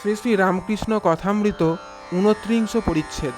শ্রী শ্রী রামকৃষ্ণ কথামৃত ২৯ পরিচ্ছেদ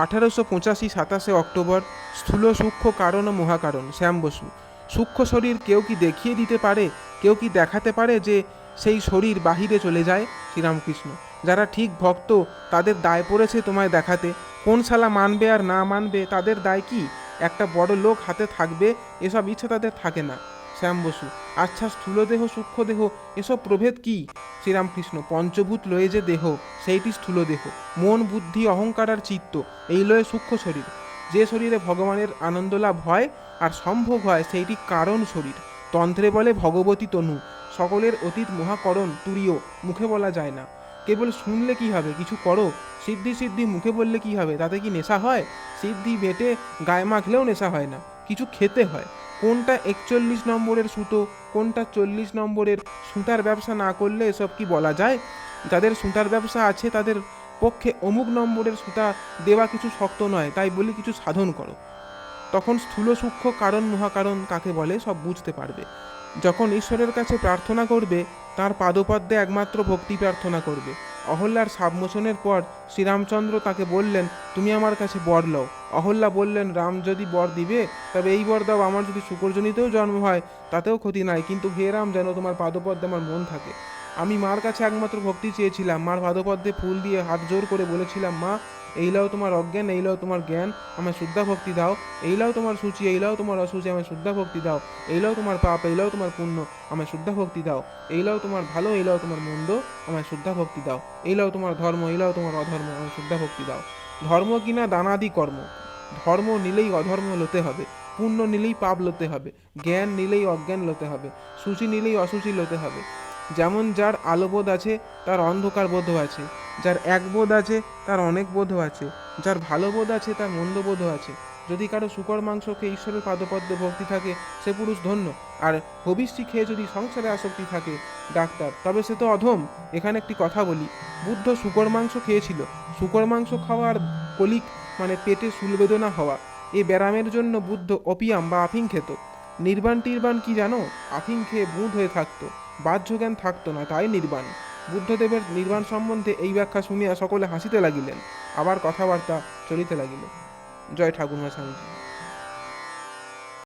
১৮৮৫ অক্টোবর। স্থূল সূক্ষ্ম কারণ ও মহাকারণ। শ্যাম বসু। সূক্ষ্ম শরীর কেউ কি দেখিয়ে দিতে পারে, কেউ কি দেখাতে পারে যে সেই শরীর বাহিরে চলে যায়? শ্রীরামকৃষ্ণ। যারা ঠিক ভক্ত তাদের দায় পড়েছে তোমায় দেখাতে। কোন শালা মানবে আর না মানবে তাদের দায় কি? একটা বড় লোক হাতে থাকবে এসব ইচ্ছা তাদের থাকে না। শ্যাম বসু। আচ্ছা, স্থূলদেহ সূক্ষ্মদেহ এসব প্রভেদ কি? শ্রীরামকৃষ্ণ। পঞ্চভূত লয়ে যে দেহ, সেইটি স্থূল দেহ। মন, বুদ্ধি, অহংকার আর চিত্ত, এই লয়ে সূক্ষ্ম শরীর। যে শরীরে ভগবানের আনন্দ লাভ হয় আর সম্ভোগ হয় সেইটি কারণ শরীর। তন্ত্রে বলে ভগবতী তনু। সকলের অতীত মহাকরণ তুরীয়, মুখে বলা যায় না। কেবল শুনলে কি হবে, কিছু করো। সিদ্ধি সিদ্ধি মুখে বললে কি হবে, তাতে কি নেশা হয়? সিদ্ধি বেটে গায়ে মাখলেও নেশা হয় না, কিছু খেতে হয়। কোনটা ৪১ নম্বরের সুতো, কোনটা ৪০ নম্বরের, সুতার ব্যবসা না করলে এসব কি বলা যায়? যাদের সুতার ব্যবসা আছে তাদের পক্ষে অমুক নম্বরের সুতা দেওয়া কিছু শক্ত নয়, তাই বলি কিছু সাধন করো। তখন স্থূল সূক্ষ্ম কারণ মহাকারণ কাকে বলে সব বুঝতে পারবে। যখন ঈশ্বরের কাছে প্রার্থনা করবে, তার পাদপদ্মে একমাত্র ভক্তি প্রার্থনা করবে। অহল্যার সাবমোচনের পর শ্রীরামচন্দ্র তাকে বললেন, তুমি আমার কাছে বর লও। অহল্যা বললেন, রাম যদি বর দিবে তবে এই বর দাও, আমার যদি শুকরজনিতেও জন্ম হয় তাতেও ক্ষতি নাই, কিন্তু হে রাম, যেন তোমার পাদপদ্মে আমার মন থাকে। আমি মার কাছে একমাত্র ভক্তি চেয়েছিলাম, মার পাদপদ্মে ফুল দিয়ে হাত জোর করে বলেছিলাম, মা এই লাও তোমার অজ্ঞান, এই লাও তোমার জ্ঞান, আমায় শুদ্ধা ভক্তি দাও। এই লাও তোমার সূচি, এই লাও তোমার অসুচি, আমায় শুদ্ধা ভক্তি দাও। এই লাও তোমার পাপ, এই লাও তোমার পুণ্য, আমায় শুদ্ধা ভক্তি দাও। এই লাও তোমার ভালো, এই লাও তোমার মন্দ, আমায় শুদ্ধা ভক্তি দাও। এই লাও তোমার ধর্ম, এই লাও তোমার অধর্ম, আমায় শুদ্ধা ভক্তি দাও। ধর্ম কিনা দানাদি কর্ম। ধর্ম নিলেই অধর্ম লতে হবে, পুণ্য নিলেই পাপ লতে হবে, জ্ঞান নিলেই অজ্ঞান লতে হবে, সূচি নিলেই অসুচি লতে হবে। যেমন যার আলোবোধ আছে তার অন্ধকার বোধও আছে, যার এক বোধ আছে তার অনেক বোধও আছে, যার ভালো বোধ আছে তার মন্দ বোধও আছে। যদি কারো শুকর মাংস খেয়ে ঈশ্বরের পাদপদ্মে ভক্তি থাকে সে পুরুষ ধন্য, আর হবিষ্যি খেয়ে যদি সংসারে আসক্তি থাকে ডাক্তার, তবে সে তো অধম। এখানে একটি কথা বলি, বুদ্ধ শুকর মাংস খেয়েছিল। শুকর মাংস খাওয়া আর কলিক মানে পেটে শুলবেদনা হওয়া, এই ব্যারামের জন্য বুদ্ধ অপিয়াম বা আফিং খেত। নির্বাণ টির্বাণ কি জানো? আফিং খেয়ে বুঁদ হয়ে থাকতো, বাহ্য জ্ঞান থাকতো না, তাই নির্বাণ। বুদ্ধদেবের নির্বাণ সম্বন্ধে এই ব্যাখ্যা শুনিয়া সকলে হাসিতে লাগিলেন, আবার কথাবার্তা চলিতে লাগিল। জয় ঠাকুরমা স্বামীজি।